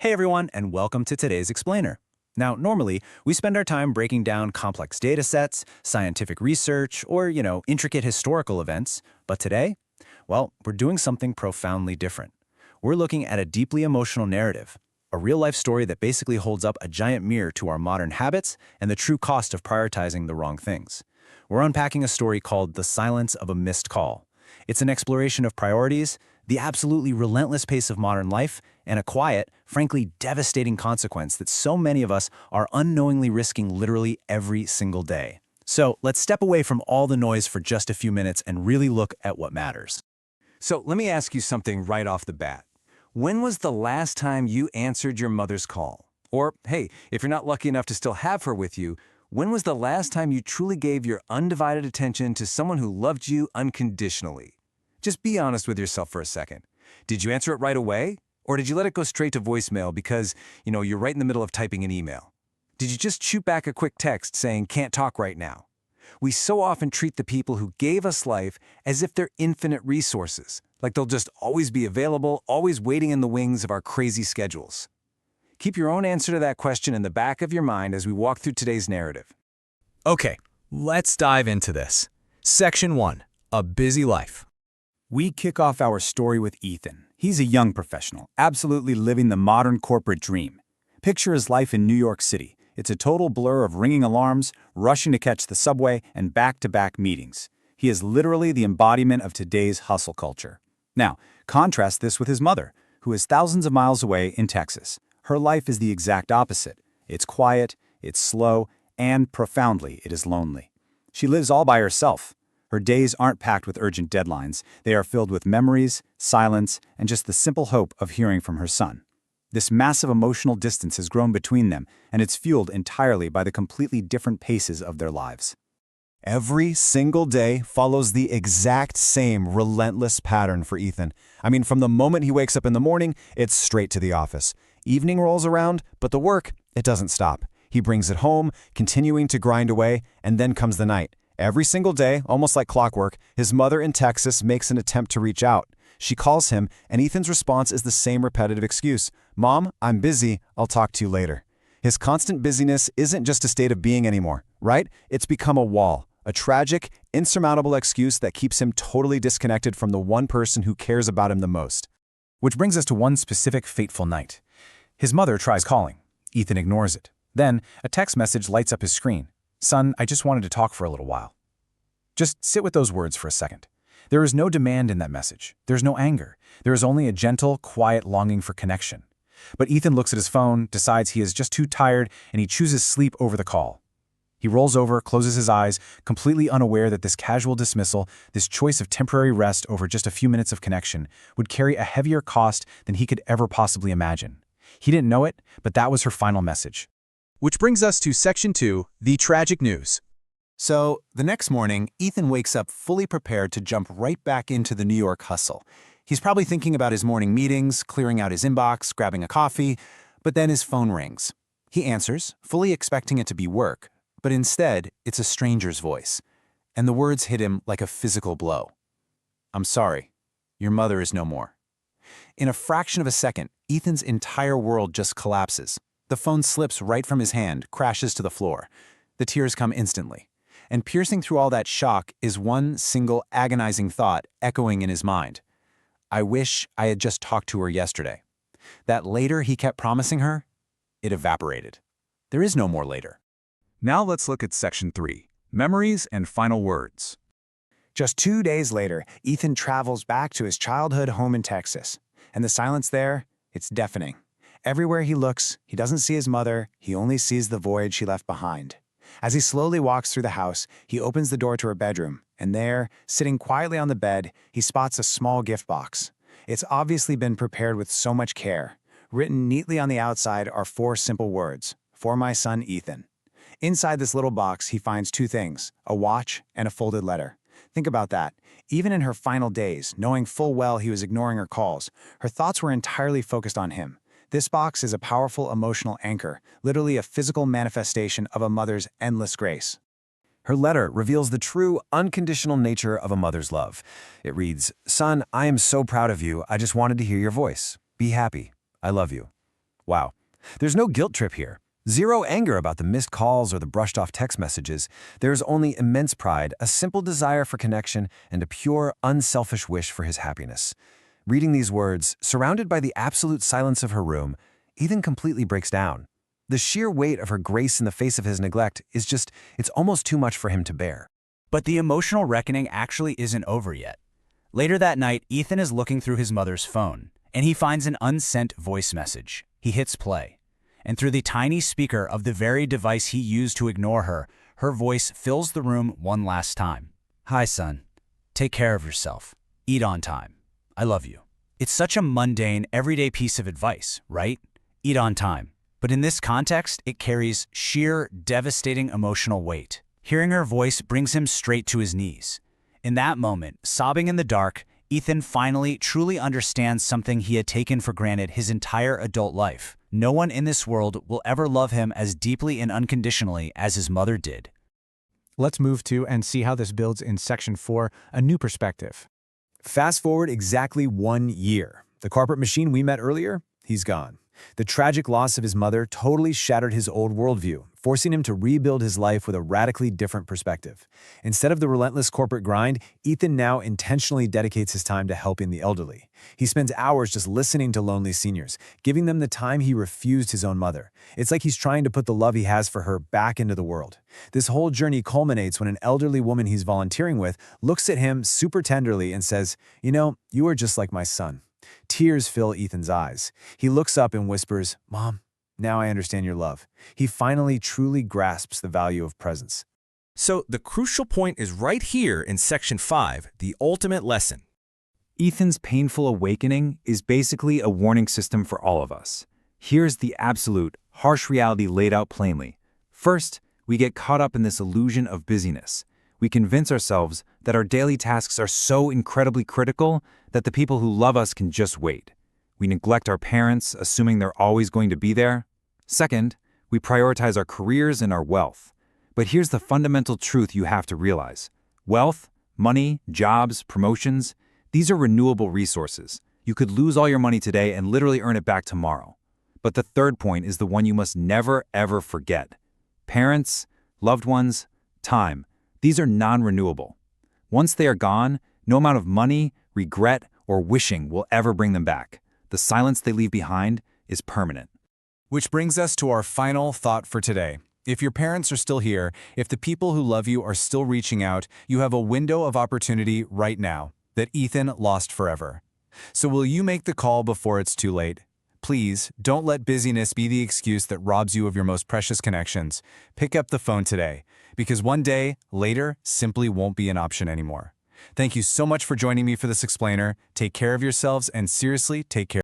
Hey everyone, and welcome to today's Explainer. Now, normally, we spend our time breaking down complex data sets, scientific research, or, intricate historical events. But today, well, we're doing something profoundly different. We're looking at a deeply emotional narrative, a real-life story that basically holds up a giant mirror to our modern habits and the true cost of prioritizing the wrong things. We're unpacking a story called The Silence of a Missed Call. It's an exploration of priorities, the absolutely relentless pace of modern life, and a quiet, frankly devastating consequence that so many of us are unknowingly risking literally every single day. So let's step away from all the noise for just a few minutes and really look at what matters. So let me ask you something right off the bat. When was the last time you answered your mother's call? Or, hey, if you're not lucky enough to still have her with you, when was the last time you truly gave your undivided attention to someone who loved you unconditionally? Just be honest with yourself for a second. Did you answer it right away? Or did you let it go straight to voicemail because, you're right in the middle of typing an email? Did you just shoot back a quick text saying, "Can't talk right now"? We so often treat the people who gave us life as if they're infinite resources, like they'll just always be available, always waiting in the wings of our crazy schedules. Keep your own answer to that question in the back of your mind as we walk through today's narrative. Okay, let's dive into this. Section 1. A Busy Life. We kick off our story with Ethan. He's a young professional, absolutely living the modern corporate dream. Picture his life in New York City. It's a total blur of ringing alarms, rushing to catch the subway, and back-to-back meetings. He is literally the embodiment of today's hustle culture. Now, contrast this with his mother, who is thousands of miles away in Texas. Her life is the exact opposite. It's quiet, it's slow, and profoundly, it is lonely. She lives all by herself. Her days aren't packed with urgent deadlines. They are filled with memories, silence, and just the simple hope of hearing from her son. This massive emotional distance has grown between them, and it's fueled entirely by the completely different paces of their lives. Every single day follows the exact same relentless pattern for Ethan. From the moment he wakes up in the morning, it's straight to the office. Evening rolls around, but the work, it doesn't stop. He brings it home, continuing to grind away, and then comes the night. Every single day, almost like clockwork, his mother in Texas makes an attempt to reach out. She calls him, and Ethan's response is the same repetitive excuse. "Mom, I'm busy. I'll talk to you later." His constant busyness isn't just a state of being anymore, right? It's become a wall, a tragic, insurmountable excuse that keeps him totally disconnected from the one person who cares about him the most. Which brings us to one specific fateful night. His mother tries calling. Ethan ignores it. Then, a text message lights up his screen. "Son, I just wanted to talk for a little while." Just sit with those words for a second. There is no demand in that message. There's no anger. There is only a gentle, quiet longing for connection. But Ethan looks at his phone, decides he is just too tired, and he chooses sleep over the call. He rolls over, closes his eyes, completely unaware that this casual dismissal, this choice of temporary rest over just a few minutes of connection, would carry a heavier cost than he could ever possibly imagine. He didn't know it, but that was her final message. Which brings us to Section 2. The Tragic News. So, the next morning, Ethan wakes up fully prepared to jump right back into the New York hustle. He's probably thinking about his morning meetings, clearing out his inbox, grabbing a coffee, but then his phone rings. He answers, fully expecting it to be work, but instead, it's a stranger's voice, and the words hit him like a physical blow. "I'm sorry, your mother is no more." In a fraction of a second, Ethan's entire world just collapses. The phone slips right from his hand, crashes to the floor. The tears come instantly. And piercing through all that shock is one single agonizing thought echoing in his mind. "I wish I had just talked to her yesterday." That later he kept promising her, it evaporated. There is no more later. Now let's look at Section 3. Memories and Final Words. Just 2 days later, Ethan travels back to his childhood home in Texas. And the silence there, it's deafening. Everywhere he looks, he doesn't see his mother, he only sees the void she left behind. As he slowly walks through the house, he opens the door to her bedroom, and there, sitting quietly on the bed, he spots a small gift box. It's obviously been prepared with so much care. Written neatly on the outside are 4 simple words, "For my son Ethan." Inside this little box, he finds 2 things, a watch and a folded letter. Think about that. Even in her final days, knowing full well he was ignoring her calls, her thoughts were entirely focused on him. This box is a powerful emotional anchor, literally a physical manifestation of a mother's endless grace. Her letter reveals the true, unconditional nature of a mother's love. It reads, "Son, I am so proud of you. I just wanted to hear your voice. Be happy. I love you." Wow. There's no guilt trip here. Zero anger about the missed calls or the brushed-off text messages. There's only immense pride, a simple desire for connection, and a pure, unselfish wish for his happiness. Reading these words, surrounded by the absolute silence of her room, Ethan completely breaks down. The sheer weight of her grace in the face of his neglect it's almost too much for him to bear. But the emotional reckoning actually isn't over yet. Later that night, Ethan is looking through his mother's phone, and he finds an unsent voice message. He hits play. And through the tiny speaker of the very device he used to ignore her, her voice fills the room one last time. "Hi, son. Take care of yourself. Eat on time. I love you." It's such a mundane, everyday piece of advice, right? Eat on time. But in this context, it carries sheer, devastating emotional weight. Hearing her voice brings him straight to his knees. In that moment, sobbing in the dark, Ethan finally truly understands something he had taken for granted his entire adult life. No one in this world will ever love him as deeply and unconditionally as his mother did. Let's move to and see how this builds in Section 4, a new perspective. Fast forward exactly 1 year. The corporate machine we met earlier, he's gone. The tragic loss of his mother totally shattered his old worldview, forcing him to rebuild his life with a radically different perspective. Instead of the relentless corporate grind, Ethan now intentionally dedicates his time to helping the elderly. He spends hours just listening to lonely seniors, giving them the time he refused his own mother. It's like he's trying to put the love he has for her back into the world. This whole journey culminates when an elderly woman he's volunteering with looks at him super tenderly and says, "You know, you are just like my son." Tears fill Ethan's eyes. He looks up and whispers, "Mom, now I understand your love." He finally truly grasps the value of presence. So the crucial point is right here in Section 5, the ultimate lesson. Ethan's painful awakening is basically a warning system for all of us. Here's the absolute, harsh reality laid out plainly. First, we get caught up in this illusion of busyness. We convince ourselves that our daily tasks are so incredibly critical that the people who love us can just wait. We neglect our parents, assuming they're always going to be there. Second, we prioritize our careers and our wealth. But here's the fundamental truth you have to realize. Wealth, money, jobs, promotions, these are renewable resources. You could lose all your money today and literally earn it back tomorrow. But the third point is the one you must never, ever forget. Parents, loved ones, time. These are non-renewable. Once they are gone, no amount of money, regret, or wishing will ever bring them back. The silence they leave behind is permanent. Which brings us to our final thought for today. If your parents are still here, if the people who love you are still reaching out, you have a window of opportunity right now that Ethan lost forever. So will you make the call before it's too late? Please, don't let busyness be the excuse that robs you of your most precious connections. Pick up the phone today, because one day, later, simply won't be an option anymore. Thank you so much for joining me for this explainer. Take care of yourselves and seriously, take care.